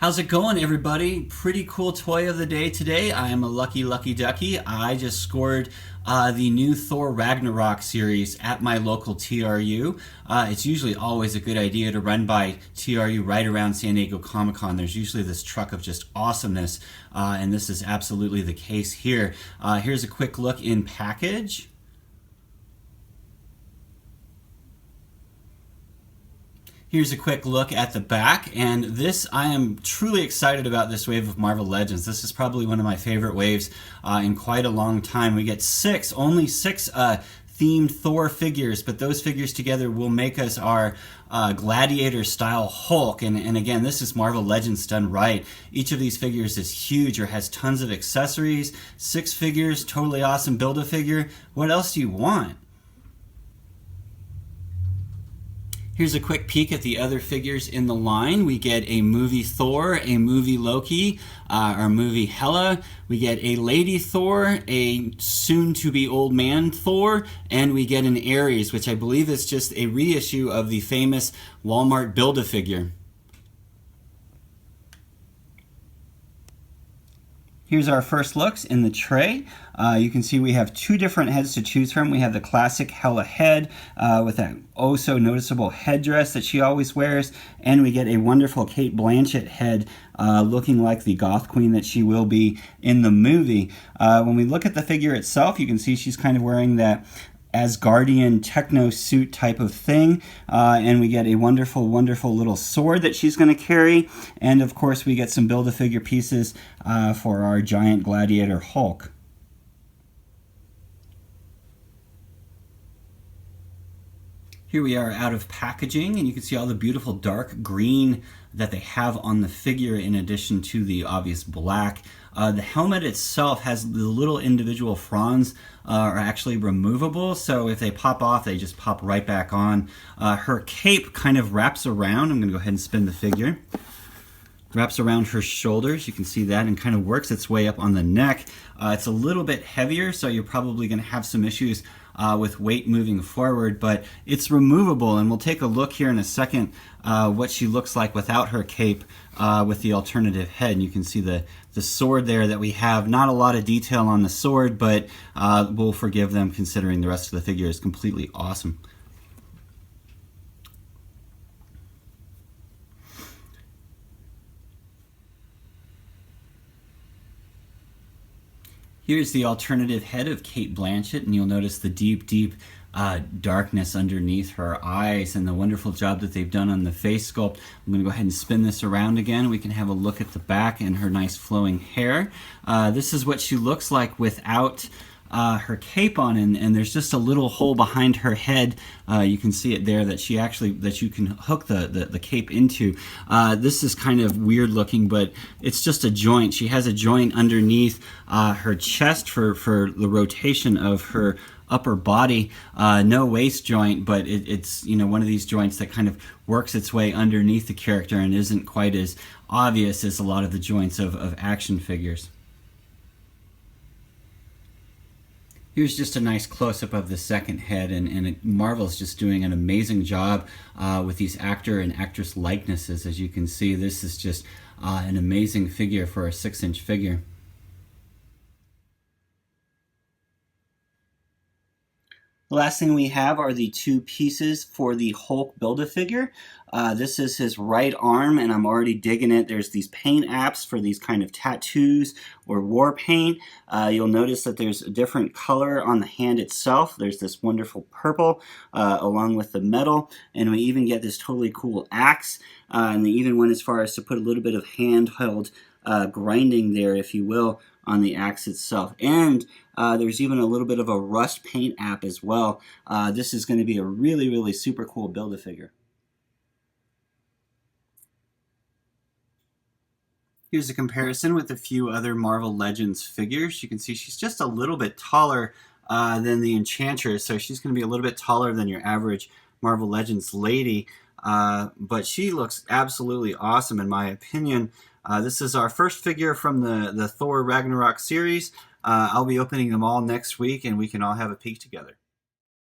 How's it going, everybody? Pretty cool toy of the day today. I am a lucky ducky. I just scored the new Thor Ragnarok series at my local TRU. It's usually always a good idea to run by TRU right around San Diego Comic-Con. There's usually this truck of just awesomeness, and this is absolutely the case here. Here's a quick look in package. Here's a quick look at the back, and this, I am truly excited about this wave of Marvel Legends. This is probably one of my favorite waves in quite a long time. We get only six themed Thor figures, but those figures together will make us our gladiator style Hulk. And again, this is Marvel Legends done right. Each of these figures is huge or has tons of accessories. 6 figures, totally awesome Build-A-Figure. What else do you want? Here's a quick peek at the other figures in the line. We get a movie Thor, a movie Loki, our movie Hela. We get a lady Thor, a soon-to-be old man Thor, and we get an Ares, which I believe is just a reissue of the famous Walmart Build-A-Figure. Here's our first looks in the tray. You can see we have 2 different heads to choose from. We have the classic Hela head with that oh so noticeable headdress that she always wears, and we get a wonderful Cate Blanchett head looking like the goth queen that she will be in the movie. When we look at the figure itself, you can see she's kind of wearing that Asgardian techno suit type of thing, and we get a wonderful little sword that she's going to carry, and of course we get some Build-A-Figure pieces for our giant gladiator Hulk. Here we are out of packaging, and you can see all the beautiful dark green that they have on the figure in addition to the obvious black. The helmet itself has the little individual fronds are actually removable, so if they pop off, they just pop right back on. Her cape kind of wraps around. I'm going to go ahead and spin the figure. Wraps around her shoulders, you can see that, and kind of works its way up on the neck. It's a little bit heavier, so you're probably going to have some issues with weight moving forward, but it's removable, and we'll take a look here in a second what she looks like without her cape with the alternative head. And you can see the sword there that we have. Not a lot of detail on the sword, but we'll forgive them considering the rest of the figure is completely awesome. Here's the alternative head of Cate Blanchett, and you'll notice the deep darkness underneath her eyes and the wonderful job that they've done on the face sculpt. I'm going to go ahead and spin this around again. We can have a look at the back and her nice flowing hair. This is what she looks like without her cape on, and there's just a little hole behind her head. You can see it there that you can hook the cape into. This is kind of weird looking, but it's just a joint. She has a joint underneath her chest for the rotation of her upper body. No waist joint, but it's one of these joints that kind of works its way underneath the character and isn't quite as obvious as a lot of the joints of action figures. Here's just a nice close-up of the second head, and Marvel's just doing an amazing job with these actor and actress likenesses. As you can see, this is just an amazing figure for a 6-inch figure. The last thing we have are the 2 pieces for the Hulk Build-A-Figure. This is his right arm, and I'm already digging it. There's these paint apps for these kind of tattoos or war paint. You'll notice that there's a different color on the hand itself. There's this wonderful purple along with the metal, and we even get this totally cool axe, and they even went as far as to put a little bit of handheld grinding there, if you will, on the axe itself. And there's even a little bit of a rust paint app as well. This is going to be a really super cool Build-A-Figure. Here's a comparison with a few other Marvel Legends figures. You can see she's just a little bit taller than the Enchantress, so she's going to be a little bit taller than your average Marvel Legends lady, but she looks absolutely awesome in my opinion. This is our first figure from the Thor Ragnarok series. I'll be opening them all next week, and we can all have a peek together.